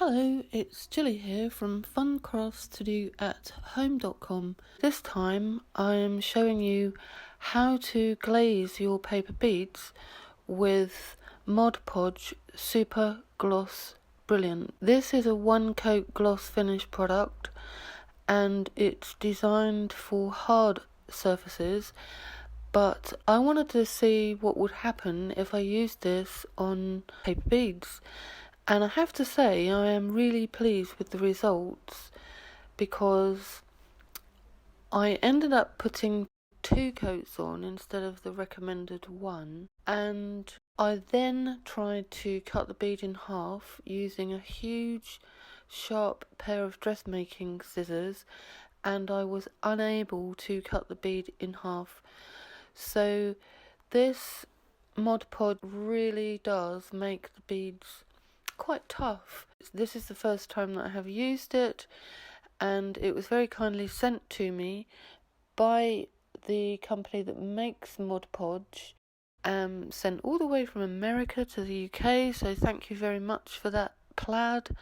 Hello, it's Jilly here from funcraftstodo@home.com. This time I'm showing you how to glaze your paper beads with Mod Podge Super Gloss Brilliant. This is a one coat gloss finish product and it's designed for hard surfaces, but I wanted to see what would happen if I used this on paper beads. And I have to say, I am really pleased with the results because I ended up putting 2 coats on instead of the recommended 1. And I then tried to cut the bead in half using a huge, sharp pair of dressmaking scissors, and I was unable to cut the bead in half. So this Mod Podge really does make the beads quite tough. This is the first time that I have used it, and it was very kindly sent to me by the company that makes Mod Podge, sent all the way from America to the UK, so thank you very much for that, Plaid.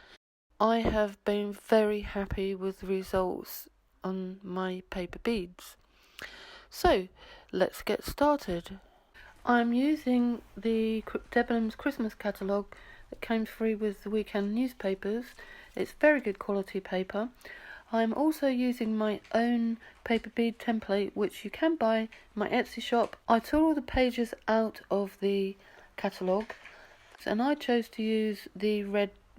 I have been very happy with the results on my paper beads. So let's get started. I'm using the Debenhams Christmas catalogue that came free with the weekend newspapers. It's very good quality paper. I'm also using my own paper bead template, which you can buy in my Etsy shop. I tore all the pages out of the catalogue, and I chose to use the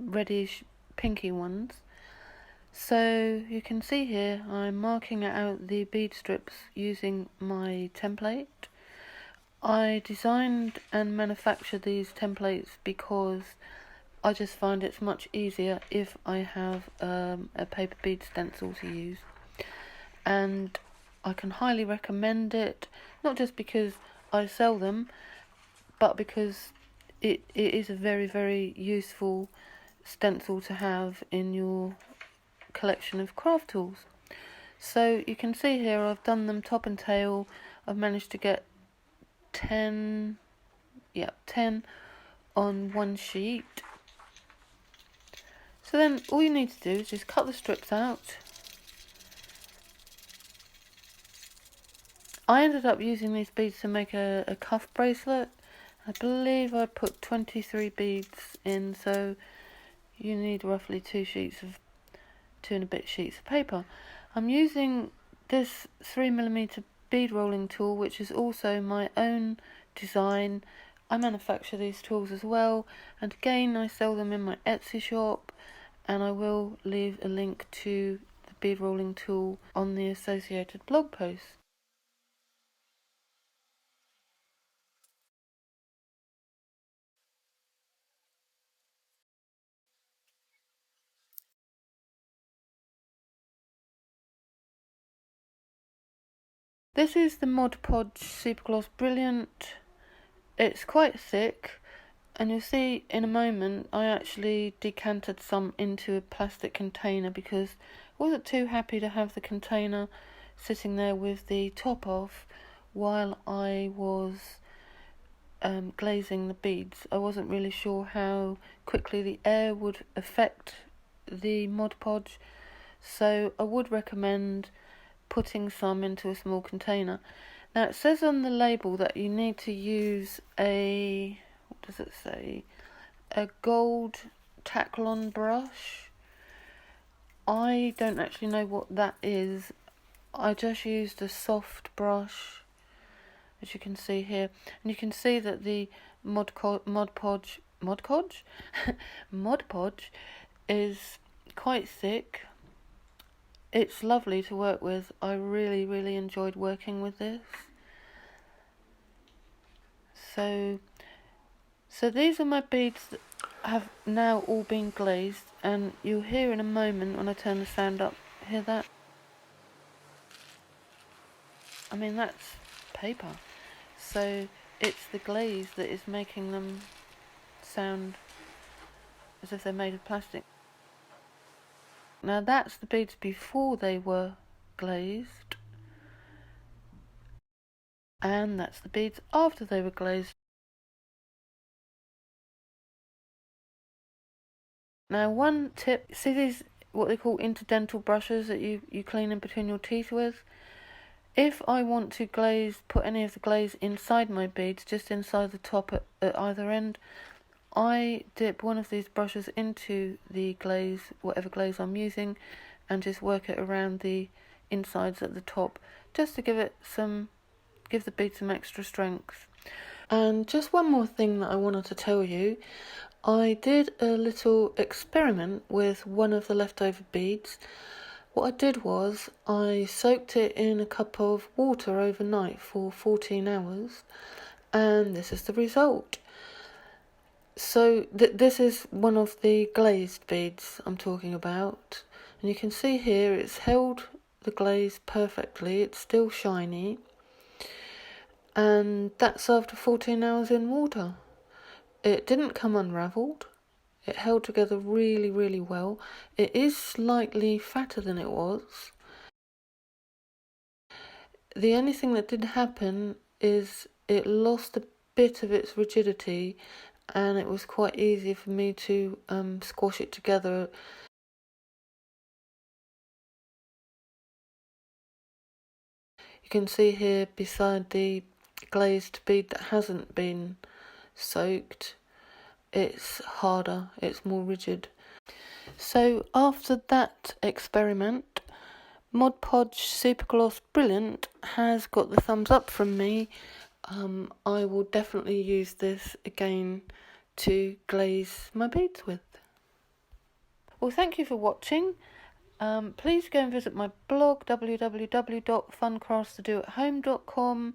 reddish pinky ones. So you can see here I'm marking out the bead strips using my template. I designed and manufactured these templates because I just find it's much easier if I have a paper bead stencil to use, and I can highly recommend it, not just because I sell them, but because it is a very, very useful stencil to have in your collection of craft tools. So you can see here I've done them top and tail. I've managed to get 10 on one sheet. So then all you need to do is just cut the strips out. I ended up using these beads to make a cuff bracelet. I believe I put 23 beads in, so you need roughly 2 and a bit sheets of paper. I'm using this 3mm bead rolling tool, which is also my own design. I manufacture these tools as well, and again I sell them in my Etsy shop, and I will leave a link to the bead rolling tool on the associated blog post. This is the Mod Podge Super Gloss Brilliant. It's quite thick, and you'll see in a moment I actually decanted some into a plastic container because I wasn't too happy to have the container sitting there with the top off while I was glazing the beads. I wasn't really sure how quickly the air would affect the Mod Podge, so I would recommend putting some into a small container. Now it says on the label that you need to use a, what does it say, a gold Taklon brush. I don't actually know what that is. I just used a soft brush, as you can see here, and you can see that the Mod Podge is quite thick. It's lovely to work with. I really, really enjoyed working with this. So these are my beads that have now all been glazed, and you'll hear in a moment when I turn the sound up. Hear that? I mean, that's paper. So it's the glaze that is making them sound as if they're made of plastic. Now that's the beads before they were glazed, and that's the beads after they were glazed. Now one tip, see these what they call interdental brushes that you clean in between your teeth with? If I want to put any of the glaze inside my beads, just inside the top at either end, I dip one of these brushes into the glaze, whatever glaze I'm using, and just work it around the insides at the top, just to give the bead some extra strength. And just one more thing that I wanted to tell you. I did a little experiment with one of the leftover beads. What I did was I soaked it in a cup of water overnight for 14 hours, and this is the result. So this is one of the glazed beads I'm talking about, and you can see here it's held the glaze perfectly. It's still shiny, and that's after 14 hours in water. It didn't come unravelled. It held together really, really well. It is slightly fatter than it was. The only thing that did happen is it lost a bit of its rigidity, and it was quite easy for me to squash it together. You can see here beside the glazed bead that hasn't been soaked, it's harder, it's more rigid. So after that experiment, Mod Podge Super Gloss Brilliant has got the thumbs up from me. I will definitely use this again to glaze my beads with. Well, thank you for watching. Please go and visit my blog www.funcraftstodoathome.com,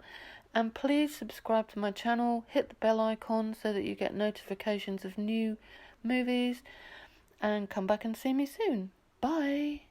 and please subscribe to my channel, hit the bell icon so that you get notifications of new movies, and come back and see me soon. Bye!